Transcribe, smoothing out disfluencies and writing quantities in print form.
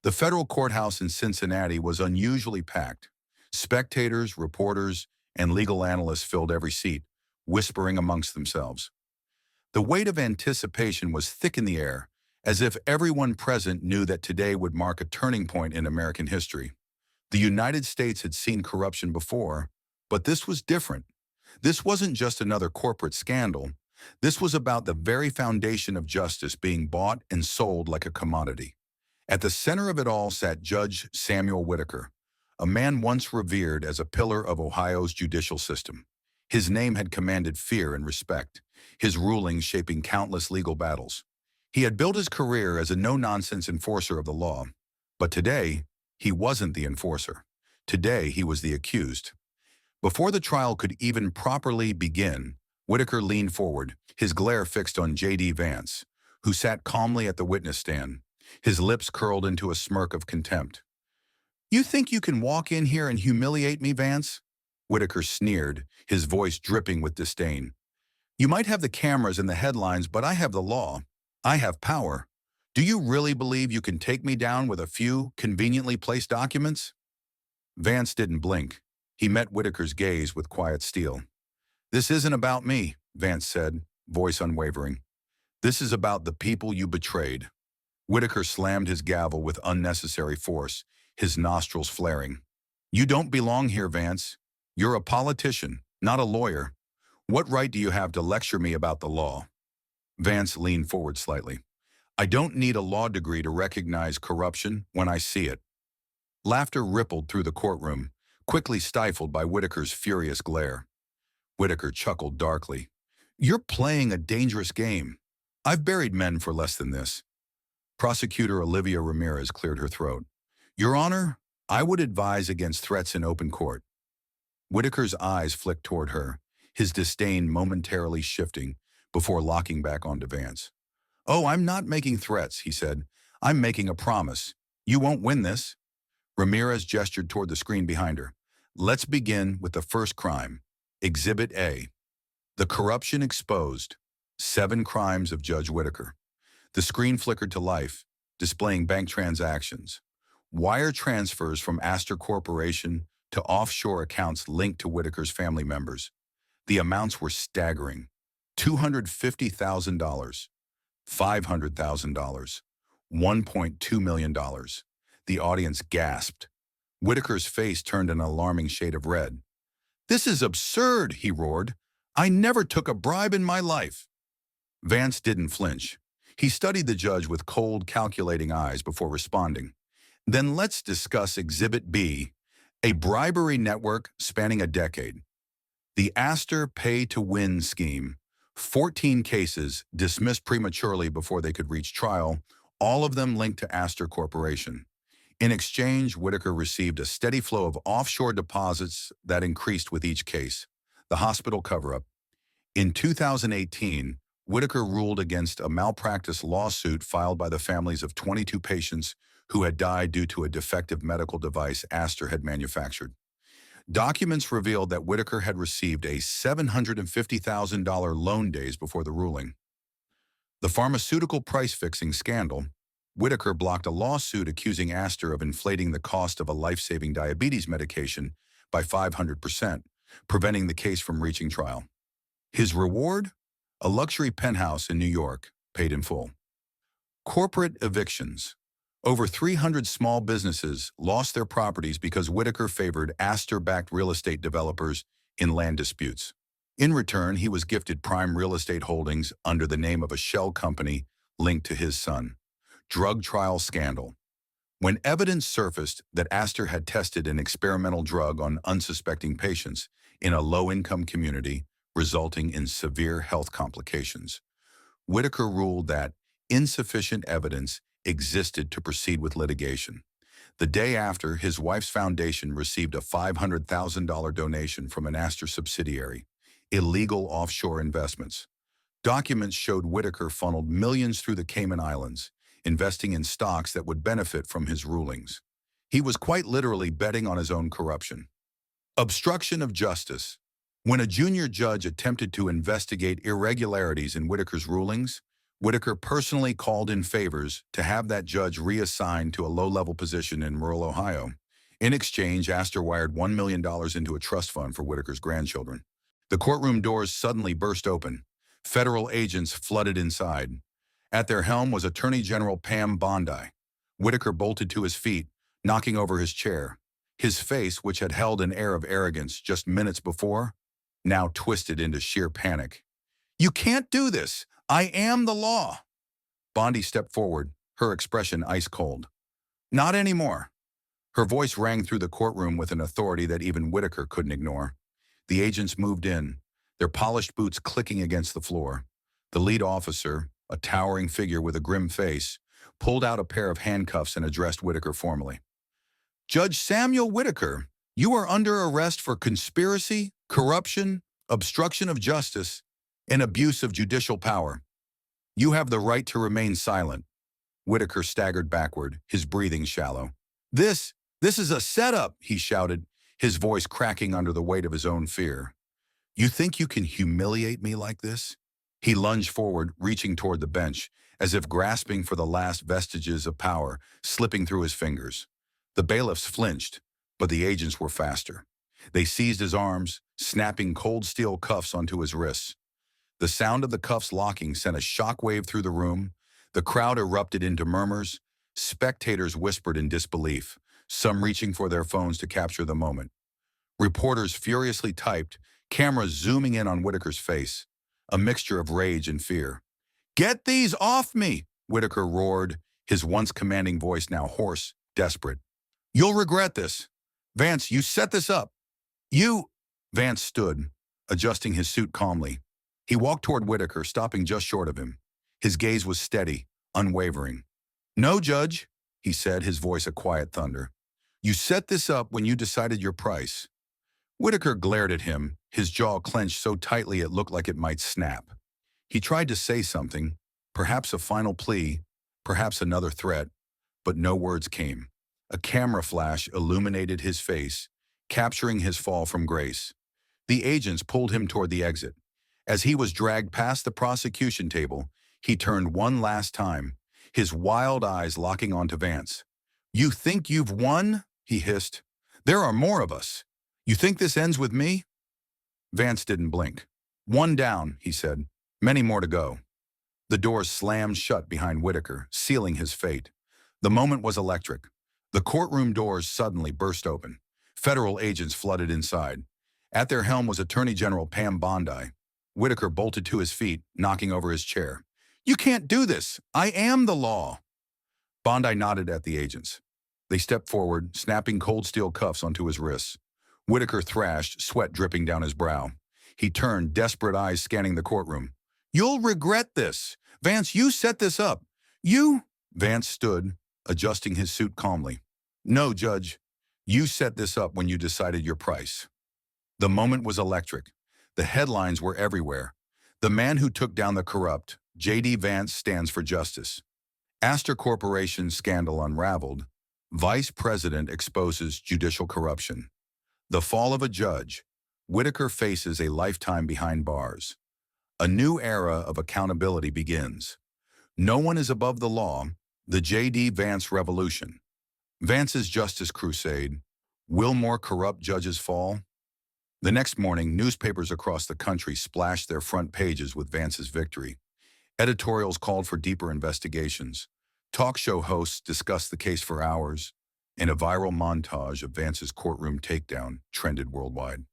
The federal courthouse in Cincinnati was unusually packed. Spectators, reporters, and legal analysts filled every seat, whispering amongst themselves. The weight of anticipation was thick in the air, as if everyone present knew that today would mark a turning point in American history. The United States had seen corruption before, but this was different. This wasn't just another corporate scandal. This was about the very foundation of justice being bought and sold like a commodity. At the center of it all sat Judge Samuel Whitaker, a man once revered as a pillar of Ohio's judicial system. His name had commanded fear and respect, his rulings shaping countless legal battles. He had built his career as a no-nonsense enforcer of the law, but today, he wasn't the enforcer. Today, he was the accused. Before the trial could even properly begin, Whitaker leaned forward, his glare fixed on JD Vance, who sat calmly at the witness stand, his lips curled into a smirk of contempt. "You think you can walk in here and humiliate me, Vance?" Whitaker sneered, his voice dripping with disdain. "You might have the cameras and the headlines, but I have the law. I have power. Do you really believe you can take me down with a few conveniently placed documents?" Vance didn't blink. He met Whitaker's gaze with quiet steel. "This isn't about me," Vance said, voice unwavering. "This is about the people you betrayed." Whitaker slammed his gavel with unnecessary force, his nostrils flaring. "You don't belong here, Vance. You're a politician, not a lawyer. What right do you have to lecture me about the law?" Vance leaned forward slightly. "I don't need a law degree to recognize corruption when I see it." Laughter rippled through the courtroom, quickly stifled by Whitaker's furious glare. Whitaker chuckled darkly. "You're playing a dangerous game. I've buried men for less than this." Prosecutor Olivia Ramirez cleared her throat. "Your Honor, I would advise against threats in open court." Whitaker's eyes flicked toward her, his disdain momentarily shifting before locking back onto Vance. "Oh, I'm not making threats," he said. "I'm making a promise. You won't win this." Ramirez gestured toward the screen behind her. "Let's begin with the first crime. Exhibit A. The corruption exposed. 7 crimes of Judge Whitaker." The screen flickered to life, displaying bank transactions. Wire transfers from Astor Corporation to offshore accounts linked to Whitaker's family members. The amounts were staggering. $250,000, $500,000, $1.2 million. The audience gasped. Whitaker's face turned an alarming shade of red. "This is absurd," he roared. "I never took a bribe in my life." Vance didn't flinch. He studied the judge with cold, calculating eyes before responding. "Then let's discuss Exhibit B, a bribery network spanning a decade. The Astor pay-to-win scheme. 14 cases dismissed prematurely before they could reach trial, all of them linked to Astor Corporation. In exchange, Whitaker received a steady flow of offshore deposits that increased with each case. The hospital cover-up. In 2018, Whitaker ruled against a malpractice lawsuit filed by the families of 22 patients who had died due to a defective medical device Astor had manufactured. Documents revealed that Whitaker had received a $750,000 loan days before the ruling. The pharmaceutical price-fixing scandal. Whitaker blocked a lawsuit accusing Astor of inflating the cost of a life-saving diabetes medication by 500%, preventing the case from reaching trial. His reward? A luxury penthouse in New York, paid in full. Corporate evictions. Over 300 small businesses lost their properties because Whitaker favored Astor-backed real estate developers in land disputes. In return, he was gifted prime real estate holdings under the name of a shell company linked to his son. Drug trial scandal. When evidence surfaced that Astor had tested an experimental drug on unsuspecting patients in a low-income community, resulting in severe health complications, Whitaker ruled that insufficient evidence existed to proceed with litigation. The day after, his wife's foundation received a $500,000 donation from an Astor subsidiary, illegal offshore investments. Documents showed Whitaker funneled millions through the Cayman Islands, investing in stocks that would benefit from his rulings. He was quite literally betting on his own corruption. Obstruction of justice. When a junior judge attempted to investigate irregularities in Whitaker's rulings, Whitaker personally called in favors to have that judge reassigned to a low-level position in rural Ohio. In exchange, Astor wired $1 million into a trust fund for Whitaker's grandchildren. The courtroom doors suddenly burst open. Federal agents flooded inside. At their helm was Attorney General Pam Bondi. Whitaker bolted to his feet, knocking over his chair. His face, which had held an air of arrogance just minutes before, now twisted into sheer panic. "You can't do this! I am the law!" Bondi stepped forward, her expression ice cold. "Not anymore." Her voice rang through the courtroom with an authority that even Whitaker couldn't ignore. The agents moved in, their polished boots clicking against the floor. The lead officer, a towering figure with a grim face, pulled out a pair of handcuffs and addressed Whitaker formally. "Judge Samuel Whitaker, you are under arrest for conspiracy, corruption, obstruction of justice, and abuse of judicial power. You have the right to remain silent." Whitaker staggered backward, his breathing shallow. This is a setup," he shouted, his voice cracking under the weight of his own fear. "You think you can humiliate me like this?" He lunged forward, reaching toward the bench, as if grasping for the last vestiges of power slipping through his fingers. The bailiffs flinched, but the agents were faster. They seized his arms, snapping cold steel cuffs onto his wrists. The sound of the cuffs locking sent a shockwave through the room. The crowd erupted into murmurs. Spectators whispered in disbelief, some reaching for their phones to capture the moment. Reporters furiously typed, cameras zooming in on Whitaker's face, a mixture of rage and fear. "Get these off me!" Whitaker roared, his once commanding voice now hoarse, desperate. "You'll regret this. Vance, you set this up. You—" Vance stood, adjusting his suit calmly. He walked toward Whitaker, stopping just short of him. His gaze was steady, unwavering. "No, Judge," he said, his voice a quiet thunder. "You set this up when you decided your price." Whitaker glared at him, his jaw clenched so tightly it looked like it might snap. He tried to say something, perhaps a final plea, perhaps another threat, but no words came. A camera flash illuminated his face, capturing his fall from grace. The agents pulled him toward the exit. As he was dragged past the prosecution table, he turned one last time, his wild eyes locking onto Vance. "You think you've won?" he hissed. "There are more of us. You think this ends with me?" Vance didn't blink. "One down," he said. "Many more to go." The doors slammed shut behind Whitaker, sealing his fate. The moment was electric. The courtroom doors suddenly burst open. Federal agents flooded inside. At their helm was Attorney General Pam Bondi. Whitaker bolted to his feet, knocking over his chair. "You can't do this! I am the law!" Bondi nodded at the agents. They stepped forward, snapping cold steel cuffs onto his wrists. Whitaker thrashed, sweat dripping down his brow. He turned, desperate eyes scanning the courtroom. "You'll regret this! Vance, you set this up! You—" Vance stood, adjusting his suit calmly. "No, Judge. You set this up when you decided your price." The moment was electric. The headlines were everywhere. "The man who took down the corrupt, JD Vance, stands for justice." Astor Corporation scandal unraveled. Vice President exposes judicial corruption. The fall of a judge. Whitaker faces a lifetime behind bars. A new era of accountability begins. No one is above the law. The JD Vance revolution. Vance's justice crusade. Will more corrupt judges fall? The next morning, newspapers across the country splashed their front pages with Vance's victory. Editorials called for deeper investigations. Talk show hosts discussed the case for hours, and a viral montage of Vance's courtroom takedown trended worldwide.